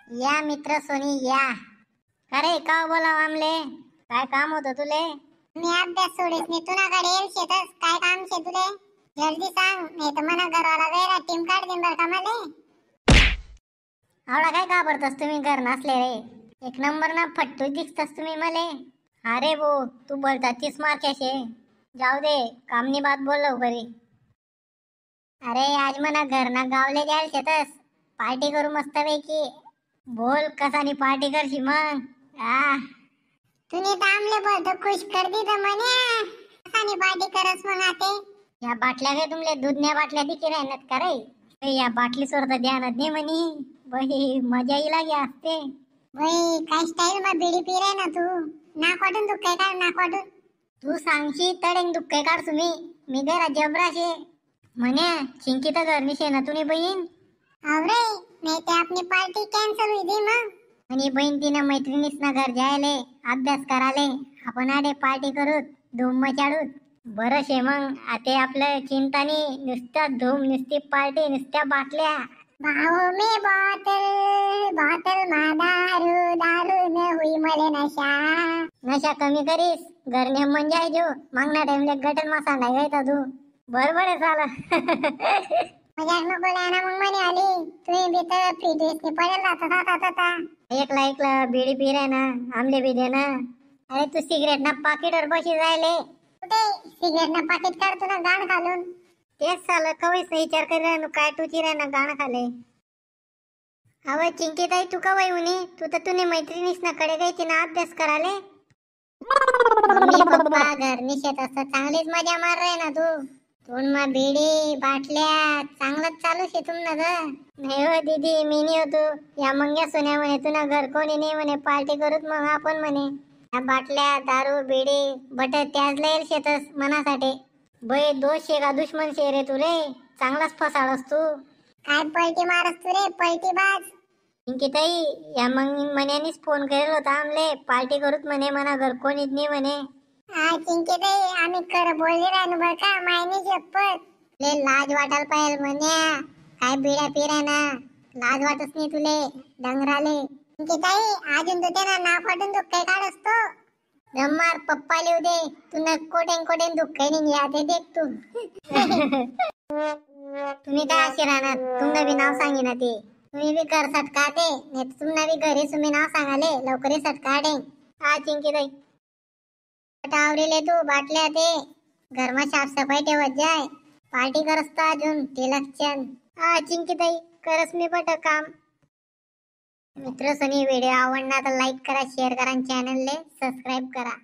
या मित्र सोनी या. अरे का बोलाव आमले, काय काम होतं तुले? मी अभ्यास सोडीस नी तुनाकडे येईल शेतस. काय काम शे तुले? जल्दी सांग, नाही तर मना घरवाला गैरा टीम काढ देईन बर का मले. आवडा काय का पडतस तुम्ही घर नसले रे. एक नंबर ना फट्टू दिसतस तुम्ही मले. अरे वो तू बोलता 30 मार्क्याचे. जाऊ दे, कामनी बात बोल बरी. अरे आज मना घर ना गावले जाईल शेतस. पार्टी करू मस्त पैकी. बोल कसानी पार्टी करशी मग. तुनी तर आमले बोलतो खुश कर दी तर म्हणे. कसानी पार्टी करस मग आते. या बाटल्या काय तुमले दूधण्या बाटल्या दिकी राहण्यात का रे. या बाटली सोडता ध्यानात नाही म्हणी. बाई मजा येईल गे असते. बाई काय स्टाईल मा बिडी पी रे ना तू. नाक वाटून तू काय काढ नाक वाटून. तू सांगशी तडेंग दुःख काढ तुम्ही. मी घरा जबराशे म्हणे चिंकी तर घर निशे ना तुम्ही बहीण. आवरे नाही ते आपली पार्टी कॅन्सल हुई दी मग. आणि बहीण तिनं मैत्रिणीस ना घर जायले अभ्यास कराले. आपण आडे पार्टी करूत धूम मचाडूत. बरं शे मग आते आपलं चिंतानी नुसत्या धूम नुसती पार्टी नुसत्या बाटल्या. भाऊ में बॉटल बॉटल मा दारू दारू न हुई मले नशा. नशा कमी करीस घर ने मन जाय जो मागना टाइमले गटन मासा नाही गायता तू. बरोबर आहे साला. मजाक नको बोलायना मग म्हणे आली. तुम्ही बी तर फिटनेस ने पडेल आता. एकला बीडी पी रे ना आमले बी दे ना. अरे तू सिगरेट ना पाकिटवर बशी जायले. कुठे सिगरेट ना पाकिट काढतो ना गाण घालून. तेच साला कवाईच विचार कर रे काय टुची रे ना गाणं खाले. अव चिंकी ताई तू कवाई उनी तू तर तुने मैत्रिणीस ना कडे गई ना अभ्यास कराले. मम्मी पप्पा घर निशेत असं चांगलीच मजा मार रे ना तू. तोंड मा बेडी बाटल्या चांगलंच चालू शे तुम ना ग. नाही हो दीदी मी नाही होतो. या मंग्या सोन्या म्हणे तुला घर कोणी नाही म्हणे पार्टी करूत मग आपण म्हणे. या बाटल्या दारू बेडी बट त्याच येईल शेतस मनासाठी. बाई दोष शे का दुश्मन शे रे तू रे. चांगलाच फसाळस तू. काय पलटी मारस तू रे पलटी बाज. पिंकी ताई या मन्यानीच फोन करेल होता आमले पार्टी करूत म्हणे मना घर कोणीच नाही म्हणे. हा चिंकी ताई आम्ही कर बोलले राहू बर का मायने शपथ. ले लाज वाटायला पाहिजे म्हण्या. काय बिड्या पिऱ्या ना लाज वाटत नाही तुले डंगराले. चिंकी ताई अजून तू त्यांना नाक वाटून तू काय काढ असतो. रम्मार पप्पा लिहू दे तू न कोटेन दुःख नाही याते देख तू. तुम्ही काय असे राहणार तुमनं बी नाव सांगे ना ते. तुम्ही बी घर सटकाटे नाही तुम्हाला बी घरी तुम्ही नाव सांगाले लवकरी सटकाटे. हा चिंकी ताई आवरेले तू बाटल्या ते घरमा साफसफाई ठेवत जाय. पार्टी करस अजून ते लक्षण. हा चिंकी ताई करस मी बट काम. मित्र सनी व्हिडिओ आवडला तर लाईक करा शेअर करा चॅनलले सबस्क्राईब करा.